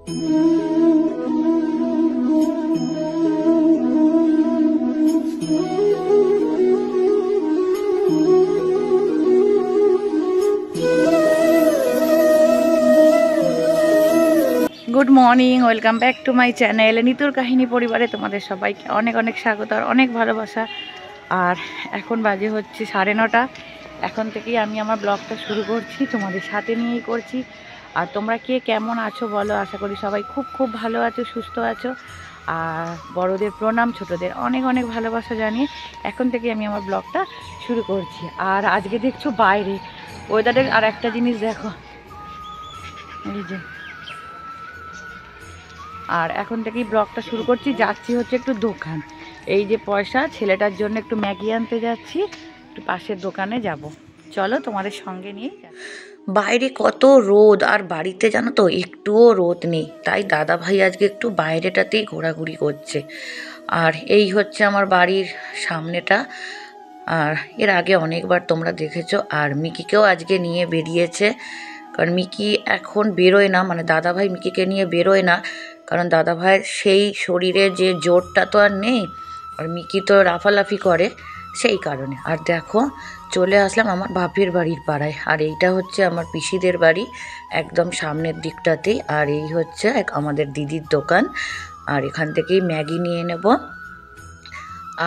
Good morning, welcome back to my channel নিতুর কাহিনী পরিবারে তোমাদের সবাইকে অনেক অনেক স্বাগত আর অনেক ভালোবাসা। আর এখন বাজে হচ্ছে 9:30। এখন থেকেই আমি আমার ব্লগটা শুরু করছি, তোমাদের সাথে নিয়েই করছি। আর তোমরা কে কেমন আছো বলো, আশা করি সবাই খুব খুব ভালো আছো, সুস্থ আছো। আর বড়দের প্রণাম, ছোটদের অনেক অনেক ভালোবাসা জানিয়ে এখন থেকে আমি আমার ব্লগটা শুরু করছি। আর আজকে দেখছো বাইরে ওয়েদারের আর একটা জিনিস দেখো, এই যে। আর এখন থেকেই ব্লগটা শুরু করছি, যাচ্ছি হচ্ছে একটু দোকান। এই যে পয়সা, ছেলেটার জন্য একটু ম্যাগি আনতে যাচ্ছি, একটু পাশের দোকানে যাব। চলো তোমাদের সঙ্গে নিয়ে। বাইরে কত রোদ, আর বাড়িতে জানো তো একটুও রোদ নেই, তাই দাদা ভাই আজকে একটু বাইরেটাতেই ঘোরাঘুরি করছে। আর এই হচ্ছে আমার বাড়ির সামনেটা। আর এর আগে অনেকবার তোমরা দেখেছো। আর মিকিকেও আজকে নিয়ে বেরিয়েছে, কারণ মিকি এখন বেরোয় না, মানে দাদাভাই মিকিকে নিয়ে বেরোয় না, কারণ দাদাভাইয়ের সেই শরীরে যে জোরটা তো আর নেই, আর মিকি তো লাফালাফি করে, সেই কারণে। আর দেখো চলে আসলাম আমার বাপের বাড়ির পাড়ায়। আর এইটা হচ্ছে আমার পিসিদের বাড়ি, একদম সামনের দিকটাতেই। আর এই হচ্ছে আমাদের দিদির দোকান। আর এখান থেকেই ম্যাগি নিয়ে নেব।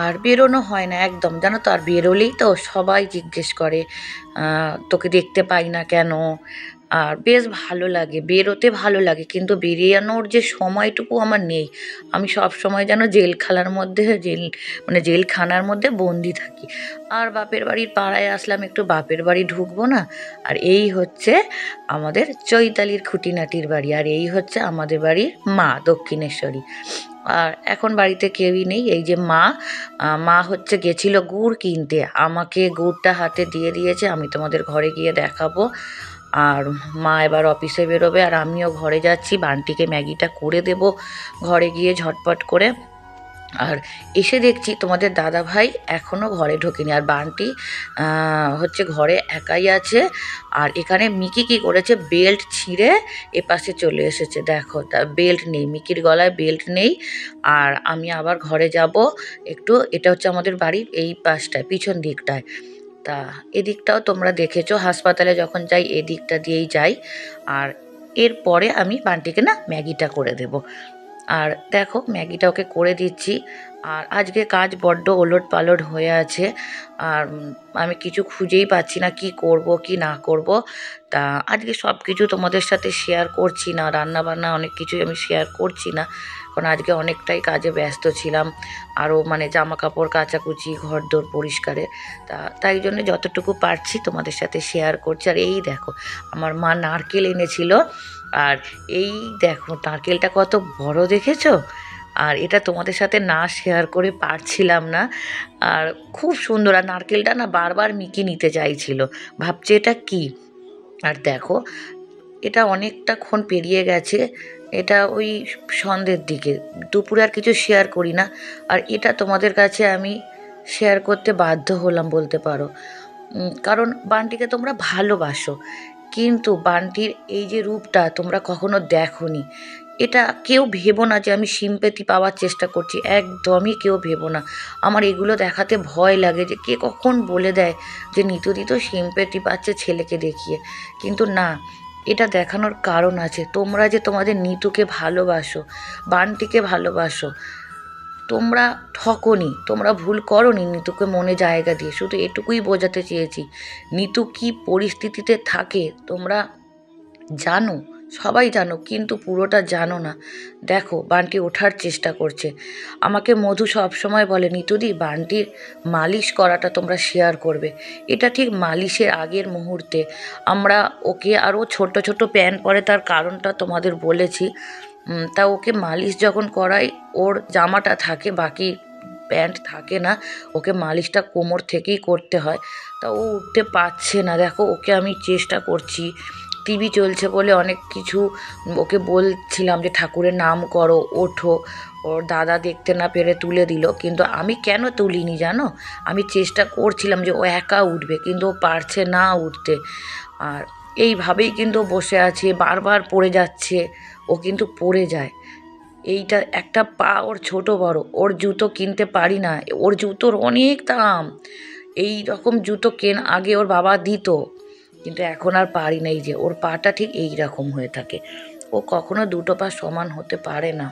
আর বেরোনো হয় না একদম, জানো তো। আর বেরোলেই তো সবাই জিজ্ঞেস করে তোকে দেখতে পাই না কেন। আর বেশ ভালো লাগে, বেরোতে ভালো লাগে, কিন্তু বেরিয়ানোর যে সময়টুকু আমার নেই। আমি সব সময় যেন জেলখানার মধ্যে জেলখানার মধ্যে বন্দি থাকি। আর বাপের বাড়ির পাড়ায় আসলাম, একটু বাপের বাড়ি ঢুকবো না। আর এই হচ্ছে আমাদের চৈতালির খুঁটিনাটির বাড়ি। আর এই হচ্ছে আমাদের বাড়ির মা, দক্ষিণেশ্বরী। আর এখন বাড়িতে কেউই নেই। এই যে মা হচ্ছে গেছিল গুড় কিনতে, আমাকে গুড়টা হাতে দিয়ে দিয়েছে, আমি তোমাদের ঘরে গিয়ে দেখাবো। আর মা এবার অফিসে বেরোবে, আর আমিও ঘরে যাচ্ছি, বান্টিকে ম্যাগিটা করে দেব ঘরে গিয়ে ঝটপট করে। আর এসে দেখছি তোমাদের দাদা ভাই এখনও ঘরে ঢোকেনি, আর বান্টি হচ্ছে ঘরে একাই আছে। আর এখানে মিকি কি করেছে, বেল্ট ছিঁড়ে এপাশে চলে এসেছে। দেখো, তার বেল্ট নেই, মিকির গলায় বেল্ট নেই। আর আমি আবার ঘরে যাব একটু, এটা হচ্ছে আমাদের বাড়ির এই পাশটায়, পিছন দিকটায়। তা এদিকটাও তোমরা দেখেছো, হাসপাতালে যখন যাই এদিকটা দিয়েই যাই। আর এরপরে আমি বান্টিকে ম্যাগিটা করে দেব। আর দেখো ম্যাগিটা ওকে করে দিচ্ছি। আর আজকে কাজ বড্ড ওলট পালট হয়ে আছে। আর আমি কিছু খুঁজেই পাচ্ছি না, কি করব কি না করব। তা আজকে সব কিছু তোমাদের সাথে শেয়ার করছি না, রান্না বান্না অনেক কিছুই আমি শেয়ার করছি না, কারণ আজকে অনেকটাই কাজে ব্যস্ত ছিলাম। আরও জামা কাপড় কাচাকুচি, ঘরদোর পরিষ্কারে। তাই জন্য যতটুকু পারছি তোমাদের সাথে শেয়ার করছি। আর এই দেখো, আমার মা নারকেল এনেছিল। আর এই দেখো নারকেলটা কত বড়, দেখেছো? আর এটা তোমাদের সাথে না শেয়ার করে পারছিলাম না। আর খুব সুন্দর, আর নারকেলটা বারবার মিকি নিতে চাইছিল, ভাবছে এটা কি। আর দেখো, এটা অনেকটাক্ষণ পেরিয়ে গেছে, এটা ওই সন্ধ্যের দিকে, দুপুরে আর কিছু শেয়ার করি না। আর এটা তোমাদের কাছে আমি শেয়ার করতে বাধ্য হলাম বলতে পারো, কারণ বান্টিকে তোমরা ভালোবাসো, কিন্তু বান্টির এই যে রূপটা তোমরা কখনো দেখোনি। এটা কেউ ভেবো না যে আমি সিম্প্যাথি পাওয়ার চেষ্টা করছি, একদমই কেউ ভেবো না। আমার এগুলো দেখাতে ভয় লাগে, যে কে কখন বলে দেয় যে নিতুদি তো সিম্প্যাথি পাচ্ছে ছেলেকে দেখিয়ে। কিন্তু না, এটা দেখানোর কারণ আছে। তোমরা যে তোমাদের নিতুকে ভালোবাসো, বান্টিকে ভালোবাসো, তোমরা ঠকোনি, তোমরা ভুল করোনি নিতুকে মনে জায়গা দিয়ে। শুধু এটুকুই বোঝাতে চেয়েছি, নিতু কী পরিস্থিতিতে থাকে তোমরা জানো, সবাই জানো, কিন্তু পুরোটা জানো না। দেখো বান্টি ওঠার চেষ্টা করছে, আমাকে মধু সব সময় বলে নিতুদি বান্টির মালিশ করাটা তোমরা শেয়ার করবে। এটা ঠিক মালিশের আগের মুহূর্তে আমরা ওকে, আরও ছোট ছোট প্যান্ট পরে, তার কারণটা তোমাদের বলেছি। তা ওকে মালিশ যখন করাই, ওর জামাটা থাকে, বাকি প্যান্ট থাকে না, ওকে মালিশটা কোমর থেকেই করতে হয়। তা ও উঠতে পারছে না। দেখো ওকে আমি চেষ্টা করছি, টিভি চলছে বলে অনেক কিছু ওকে বলছিলাম যে ঠাকুরের নাম করো, ওঠো। ওর দাদা দেখতে না পেরে তুলে দিল, কিন্তু আমি কেন তুলিনি জানো, আমি চেষ্টা করছিলাম যে ও একা উঠবে, কিন্তু ও পারছে না উঠতে। আর এইভাবেই কিন্তু বসে আছে, বারবার পড়ে যাচ্ছে, ও কিন্তু পড়ে যায়। এইটা একটা পা ওর ছোট বড়, ওর জুতো কিনতে পারি না, ওর জুতোর অনেক দাম। এই রকম জুতো আগে ওর বাবা দিত, কিন্তু এখন আর পারি না। এই যে ওর পাটা ঠিক এই রকম হয়ে থাকে, ও কখনো দুটো পা সমান হতে পারে না।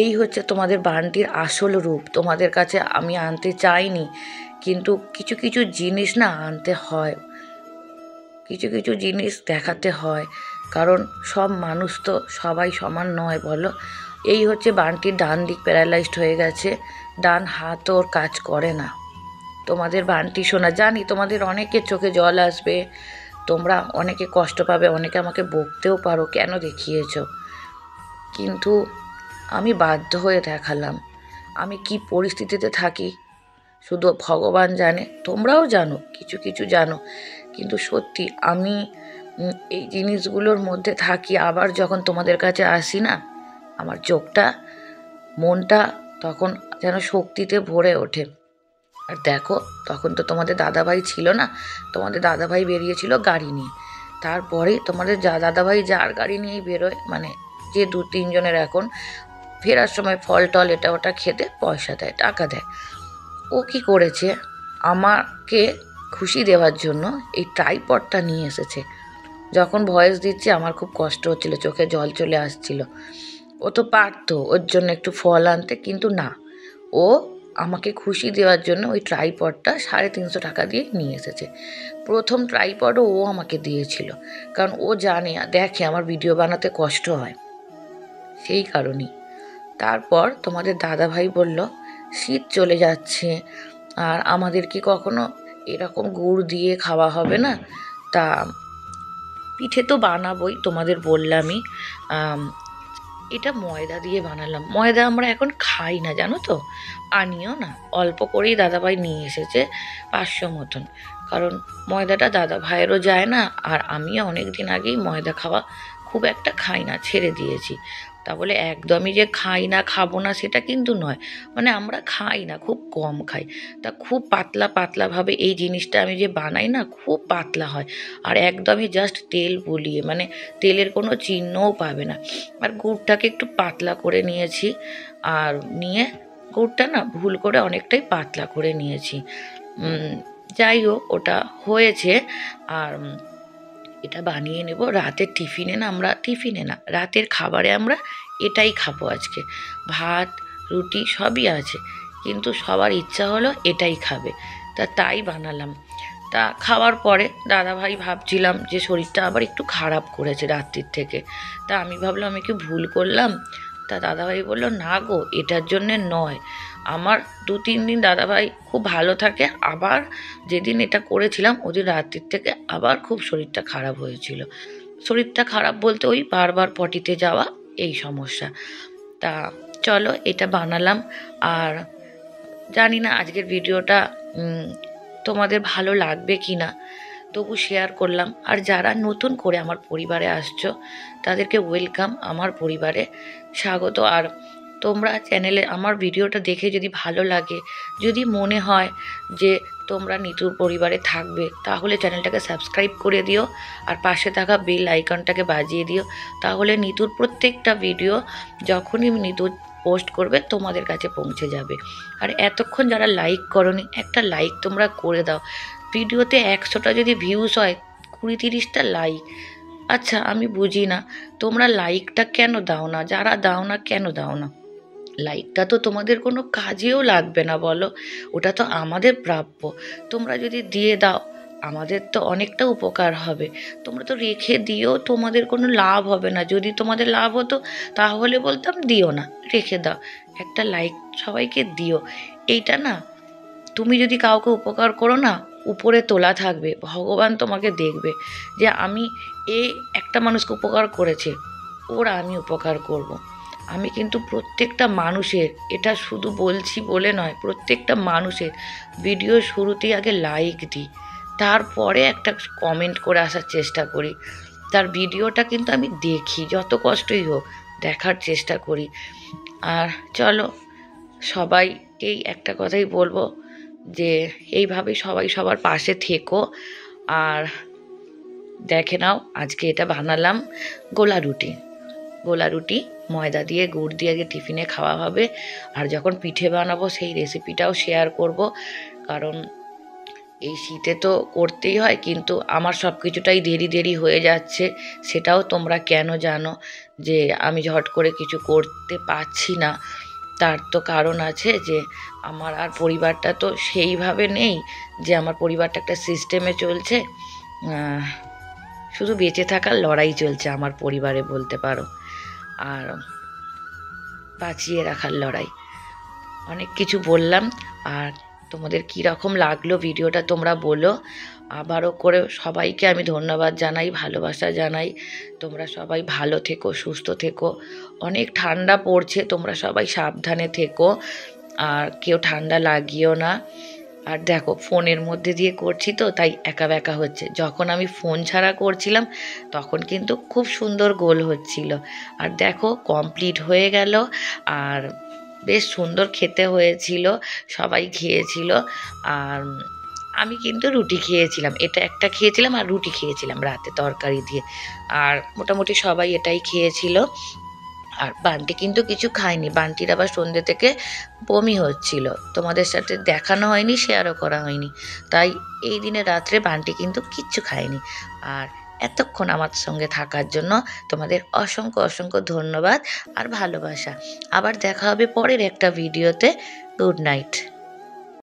এই হচ্ছে তোমাদের বানটির আসল রূপ। তোমাদের কাছে আমি আনতে চাইনি, কিন্তু কিছু কিছু জিনিস না আনতে হয়, কিছু কিছু জিনিস দেখাতে হয়, কারণ সব মানুষ তো সবাই সমান নয় বলো। এই হচ্ছে বানটির ডান দিক প্যারালাইজড হয়ে গেছে, ডান হাত ওর কাজ করে না। তোমাদের বানটি শোনা, জানি তোমাদের অনেকের চোখে জল আসবে, তোমরা অনেকে কষ্ট পাবে, অনেকে আমাকে বকতেও পারো কেন দেখিয়েছ, কিন্তু আমি বাধ্য হয়ে দেখালাম। আমি কি পরিস্থিতিতে থাকি শুধু ভগবান জানে, তোমরাও জানো, কিছু কিছু জানো, কিন্তু সত্যি আমি এই জিনিসগুলোর মধ্যে থাকি। আবার যখন তোমাদের কাছে আসি না, আমার চোখটা, মনটা তখন যেন শক্তিতে ভরে ওঠে। আর দেখো, তখন তো তোমাদের দাদাভাই ছিল না, তোমাদের দাদাভাই বেরিয়েছিল গাড়ি নিয়ে। তারপরে তোমাদের দাদাভাই যার গাড়ি নিয়েই বেরোয়, মানে যে 2-3 জনের, এখন ফেরার সময় ফল টল এটা ওটা খেতে পয়সা দেয়, টাকা দেয়। ও কি করেছে, আমাকে খুশি দেওয়ার জন্য এই ট্রাইপডটা নিয়ে এসেছে। যখন ভয়েস দিচ্ছি আমার খুব কষ্ট হচ্ছিল, চোখে জল চলে আসছিল। ও তো পারতো ওর জন্য একটু ফল আনতে, কিন্তু না, ও আমাকে খুশি দেওয়ার জন্য ওই ট্রাইপডটা 350 টাকা দিয়ে নিয়ে এসেছে। প্রথম ট্রাইপডও ও আমাকে দিয়েছিল, কারণ ও জানে, দেখে আমার ভিডিও বানাতে কষ্ট হয়, সেই কারণেই। তারপর তোমাদের দাদাভাই বলল শীত চলে যাচ্ছে, আর আমাদের কি কখনো এরকম গুড় দিয়ে খাওয়া হবে না? তা পিঠে তো বানাবোই, তোমাদের বললামই। এটা ময়দা দিয়ে বানালাম। ময়দা আমরা এখন খাই না, জানো তো, আনিও না। অল্প করেই দাদাভাই নিয়ে এসেছে 500 মতন, কারণ ময়দাটা দাদাভাইয়েরও যায় না, আর আমিও অনেক দিন আগেই ময়দা খাওয়া খুব একটা খাই না, ছেড়ে দিয়েছি। তা বলে একদমই যে খাই না, খাবো না সেটা কিন্তু নয়, মানে আমরা খাই না, খুব কম খাই। তা খুব পাতলা পাতলাভাবে এই জিনিসটা আমি যে বানাই না, খুব পাতলা হয়, আর একদমই জাস্ট তেল বুলিয়ে, মানে তেলের কোনো চিহ্নও পাবে না। আর গুড়টাকে একটু পাতলা করে নিয়েছি, আর নিয়ে গুড়টা না ভুল করে অনেকটাই পাতলা করে নিয়েছি। যাই হোক, ওটা হয়েছে। আর এটা বানিয়ে নেব রাতের টিফিনে না, রাতের খাবারে আমরা এটাই খাবো আজকে। ভাত রুটি সবই আছে, কিন্তু সবার ইচ্ছা হলো এটাই খাবে, তাই বানালাম। তা খাওয়ার পরে দাদাভাই ভাবছিলাম যে শরীরটা আবার একটু খারাপ করেছে রাত্রির থেকে। তা আমি ভাবলাম আমি কি ভুল করলাম? তা দাদাভাই বলল না গো, এটার জন্যে নয়। আমার 2-3 দিন দাদাভাই খুব ভালো থাকে, আবার যেদিন এটা করেছিলাম ওদিন রাত্রির থেকে আবার খুব শরীরটা খারাপ হয়েছিল। শরীরটা খারাপ বলতে ওই বারবার পটিতে যাওয়া, এই সমস্যা। তা চলো এটা বানালাম। আর জানি না আজকের ভিডিওটা তোমাদের ভালো লাগবে কি না, তবু শেয়ার করলাম। আর যারা নতুন করে আমার পরিবারে আসছো তাদেরকে ওয়েলকাম, আমার পরিবারে স্বাগত। আর তোমরা চ্যানেলে আমার ভিডিওটা দেখে যদি ভালো লাগে, যদি মনে হয় যে তোমরা নিতুর পরিবারে থাকবে, তাহলে চ্যানেলটাকে সাবস্ক্রাইব করে দিও, আর পাশে থাকা বেল আইকনটাকে বাজিয়ে দিও, তাহলে নিতুর প্রত্যেকটা ভিডিও যখনই নিতু পোস্ট করবে তোমাদের কাছে পৌঁছে যাবে। আর এতক্ষণ যারা লাইক করনি, একটা লাইক তোমরা করে দাও। ভিডিওতে 100টা যদি ভিউজ হয়, 20-30টা লাইক। আচ্ছা আমি বুঝি না তোমরা লাইকটা কেন দাও না, যারা দাও না কেন দাও না? লাইকটা তো তোমাদের কোনো কাজেও লাগবে না বলো, ওটা তো আমাদের প্রাপ্য। তোমরা যদি দিয়ে দাও আমাদের তো অনেকটা উপকার হবে। তোমরা তো রেখে দিও, তোমাদের কোনো লাভ হবে না। যদি তোমাদের লাভ হতো তাহলে বলতাম দিও না, রেখে দাও। একটা লাইক সবাইকে দিও। এইটা না, তুমি যদি কাউকে উপকার করো না, উপরে তোলা থাকবে, ভগবান তোমাকে দেখবে যে আমি এই একটা মানুষকে উপকার করেছে, ওরা আমি উপকার করব। আমি কিন্তু প্রত্যেকটা মানুষের, এটা শুধু বলছি বলে নয়, প্রত্যেকটা মানুষের ভিডিও শুরুতেই আগে লাইক দিই, তারপরে একটা কমেন্ট করে আসার চেষ্টা করি। তার ভিডিওটা কিন্তু আমি দেখি, যত কষ্টই হোক দেখার চেষ্টা করি। আর চলো, সবাইকেই একটা কথাই বলবো যে এইভাবে সবাই সবার পাশে থেকো। আর দেখে নাও, আজকে এটা বানালাম গোলা রুটি। গোলা রুটি ময়দা দিয়ে গুড় দিয়ে আগে টিফিনে খাওয়া হবে, আর যখন পিঠে বানাবো সেই রেসিপিটাও শেয়ার করব। কারণ এই শীতে তো করতেই হয়, কিন্তু আমার সব কিছুটাই দেরি দেরি হয়ে যাচ্ছে। সেটাও তোমরা কেন জানো যে আমি ঝট করে কিছু করতে পারছি না। তার তো কারণ আছে যে আমার আর পরিবারটা তো সেইভাবে নেই যে আমার পরিবারটা একটা সিস্টেমে চলছে। শুধু বেঁচে থাকার লড়াই চলছে আমার পরিবারে বলতে পারো, আর বাঁচিয়ে রাখার লড়াই। অনেক কিছু বললাম, আর তোমাদের কী রকম লাগলো ভিডিওটা তোমরা বলো। আবারও করে সবাইকে আমি ধন্যবাদ জানাই, ভালোবাসা জানাই। তোমরা সবাই ভালো থেকো, সুস্থ থেকো। অনেক ঠান্ডা পড়ছে, তোমরা সবাই সাবধানে থেকো, আর কেউ ঠান্ডা লাগিও না। আর দেখো, ফোনের মধ্যে দিয়ে করছি তো তাই একা বেঁকা হচ্ছে। যখন আমি ফোন ছাড়া করছিলাম তখন কিন্তু খুব সুন্দর গোল হচ্ছিল। আর দেখো কমপ্লিট হয়ে গেল, আর বেশ সুন্দর খেতে হয়েছিল, সবাই খেয়েছিল। আর আমি কিন্তু রুটি খেয়েছিলাম, এটা একটা খেয়েছিলাম আর রুটি খেয়েছিলাম রাতে তরকারি দিয়ে। আর মোটামুটি সবাই এটাই খেয়েছিল। আর বান্টি কিন্তু কিছু খায়নি, বান্টির আবার সন্ধ্যে থেকে বমি হচ্ছিল। তোমাদের সাথে দেখানো হয়নি, শেয়ারও করা হয়নি, তাই এই দিনে রাত্রে বান্টি কিন্তু কিচ্ছু খায়নি। আর এতক্ষণ আমার সঙ্গে থাকার জন্য তোমাদের অসংখ্য অসংখ্য ধন্যবাদ আর ভালোবাসা। আবার দেখা হবে পরের একটা ভিডিওতে। Good night.